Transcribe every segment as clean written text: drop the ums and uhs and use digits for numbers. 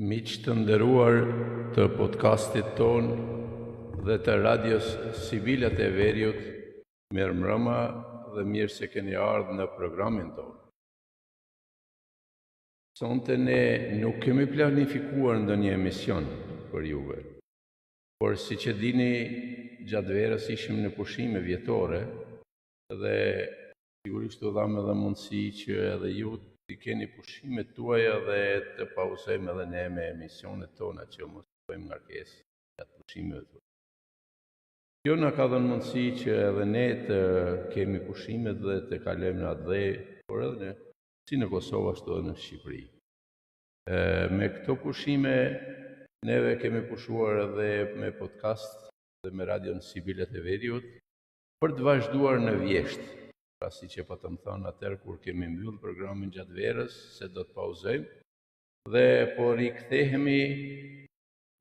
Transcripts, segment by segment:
Miq të nderuar të podcastit ton dhe të radios Sibilat e Veriut, mirë mbrëma dhe mirë se keni ardhur në programin ton. Sonte ne nuk kemi planifikuar ndonjë emision për juve, por siç e dini, gjatë verës ishim në pushime vjetore dhe sigurisht u dham edhe mundësi që edhe ju të keni pushimet tuaja dhe të pauzojmë edhe ne me emisionet tona që mos bëjmë ngarkesë gjatë pushimeve. Kjo na ka dhënë mundësi që edhe ne të kemi pushimet dhe të kalojmë në atë dhe, por edhe si në Kosovë ashtu edhe në Shqipëri. Me këto pushime neve kemi pushuar edhe me podcast dhe me radion Sibilat e Veriut për të vazhduar në vjeshtë. Pra si që po të më thonë atër kur kemi mbyllë programin gjatë verës, se do të pauzojmë dhe po rikthehemi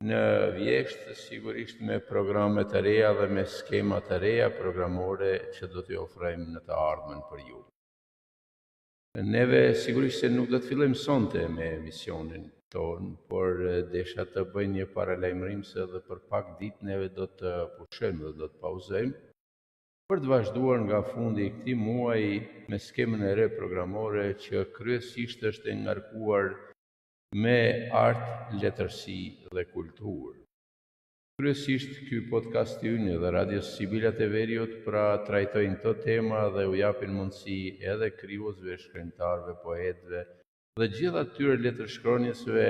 në vjeshtë sigurisht me programe të reja dhe me skema të reja programore që do t'i ofrojmë në të ardhmen për ju. Neve sigurisht se nuk do të fillojmë sonte me emisionin ton, por desha të bëj një paralajmërim se edhe për pak ditë neve do të pushojmë dhe do të pauzojmë për të vazhduar nga fundi i këtij muaji me skemën e re programore që kryesisht është e ngarkuar me art, letërsi dhe kulturë. Kryesisht ky podcast ynë dhe radios Sibilat e Veriut pra trajtojnë këto tema dhe u japin mundësi edhe krijuesve, shkrimtarëve, poetëve dhe gjithë atyre letërshkronjësve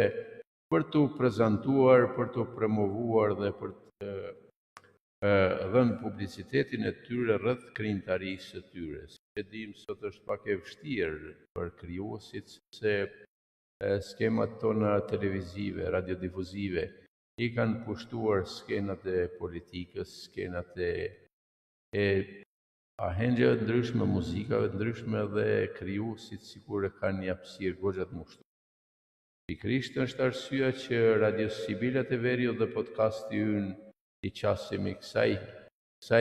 për t'u prezantuar, për t'u promovuar dhe për të dhënë publicitetin e tyre rreth krijimtarisë së tyre. Si e dim, sot është pak e vështirë për krijuesit se skemat tona televizive, radiodifuzive i kanë pushtuar skenat e politikës, skenat e ahengjeve të ndryshme, muzikave të ndryshme dhe krijuesit sikur e kanë një hapësirë goxha të mushtuar. Pikërisht është arsyeja që Radio Sibilat e Veriut dhe podcasti ynë i qasemi kësaj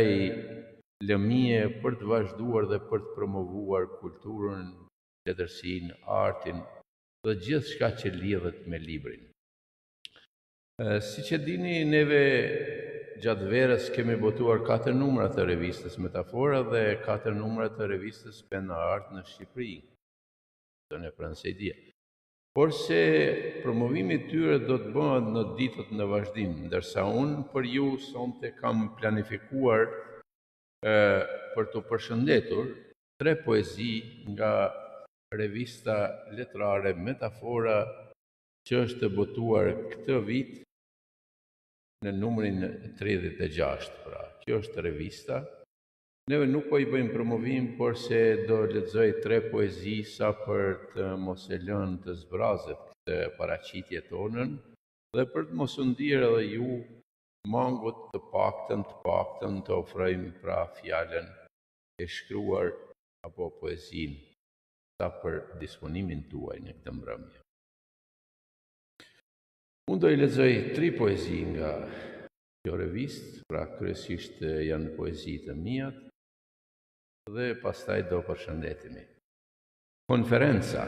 lëmie për të vazhduar dhe për të promovuar kulturën, letërsinë, artin dhe gjithë shka që lidhet me librin. Si që dini, neve gjatë verës kemi botuar 4 numra të revistës Metafora dhe 4 numra të revistës Pena Art në Shqipëri. Të në Pransedia. Por se promovimi tyre do të bëhet në ditët në vazhdim, ndërsa unë për ju sonte kam planifikuar për të përshëndetur 3 poezi nga revista letrare Metafora që është botuar këtë vit në numrin 36. Pra, kjo është revista. Neve nuk po i bëjmë promovim, por se do lexoj 3 poezi sa për të mos e lënë të zbrazet këtë paraqitje tonën dhe për të mos u ndier edhe ju mangut të paktën të ofrojmë pra fjalën e shkruar apo poezinë sa për disponimin tuaj në këtë mbrëmje. Unë do i lexoj 3 poezi nga kjo revistë, pra kryesisht janë poezi të mia dhe pastaj do përshëndetemi. Konferenca.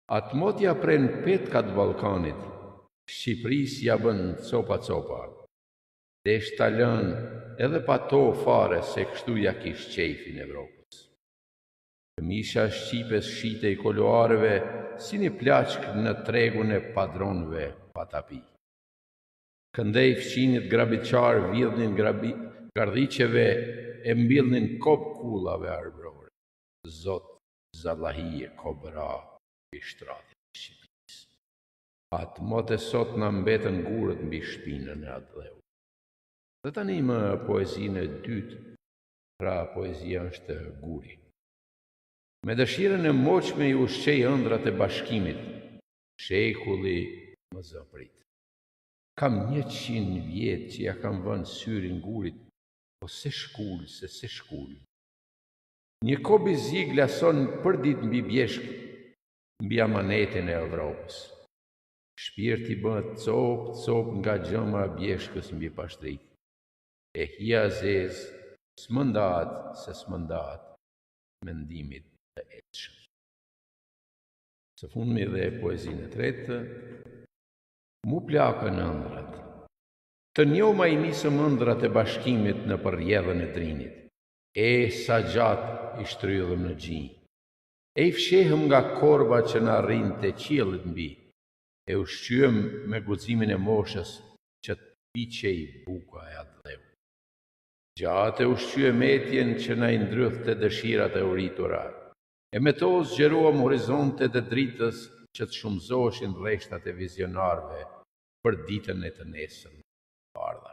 Atmotja pren petkat Ballkanit, Shqipërisë ja bën copa. Desh ta lën edhe pa to fare se kështu ja kish qejfin Evropës. Këmisha shqipes shite i koloareve si një plaçk në tregun e padronëve patapi. Këndej fqinit grabitçar vjedhnin gardhiqeve e mbillnin kop kullave arbrore. Zot Zallahije kobra i shtratit të Shqipërisë. Atë mote sot na mbetën gurët mbi shpinën e atë dheu. Dhe tani më poezinë e dytë, pra poezia është Guri. Me dëshirën e moqme i ushqej ëndrat e bashkimit, shekulli më zëprit. Kam 100 vjet që ja kam vënë syrin Gurit, po se shkull. Një kobi zi glason për ditë mbi bjeshk, mbi amanetin e Evropës. Shpirti bëhet cop nga gjëma bjeshkës mbi pashtrit. E hia zez, s'mëndat mendimit të etshëm. Së fundmi dhe poezinë e tretë, Mu plakën ëndrat. Të njoma I nisëm ëndrat e bashkimit në përrjedhën e drinit. Sa gjatë I shtrydhëm në gjinj. I fshehëm nga korba që na rrinte qiellit mbi. Ushqyem me guximin e moshës që piqej buka e adheu. Gjatë ushqyem etjen që na I ndrythte dëshirat e uritura. Me to zgjeruam horizontet e dritës që të shumëzoheshin rreshtat e vizionarëve për ditën e të nesërme të ardha.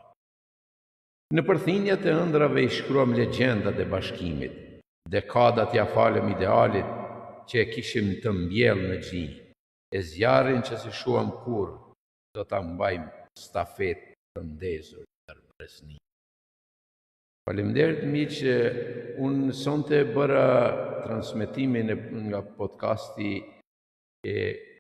Në përthinjat e ëndrave I shkruam legjendat e bashkimit, dekadat ja falem idealit që e kishim të mbjellë në gjinj, zjarrin që si shuam kur do ta mbajmë stafet të ndezur ndër presni. Faleminderit miq, unë sonte bëra transmetimin nga podcasti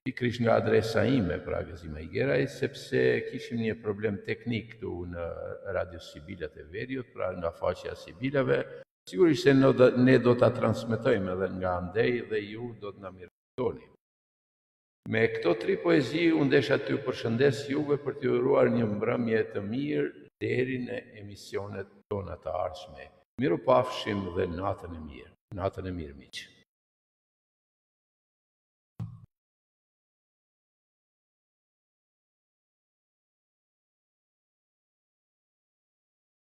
pikërisht nga adresa ime, pra Gazima Higueraj, sepse kishim një problem teknik këtu në Radio Sibilat e Veriut, pra nga faqja e Sibilave. Sigurisht se ne do ta transmetojmë edhe nga andej dhe ju do të na mirëftoni. Me këto 3 poezi unë desha t'ju përshëndes juve për t'ju uruar një mbrëmje të mirë deri në emisionet tona të ardhshme. Mirupafshim dhe natën e mirë. Natën e mirë miq.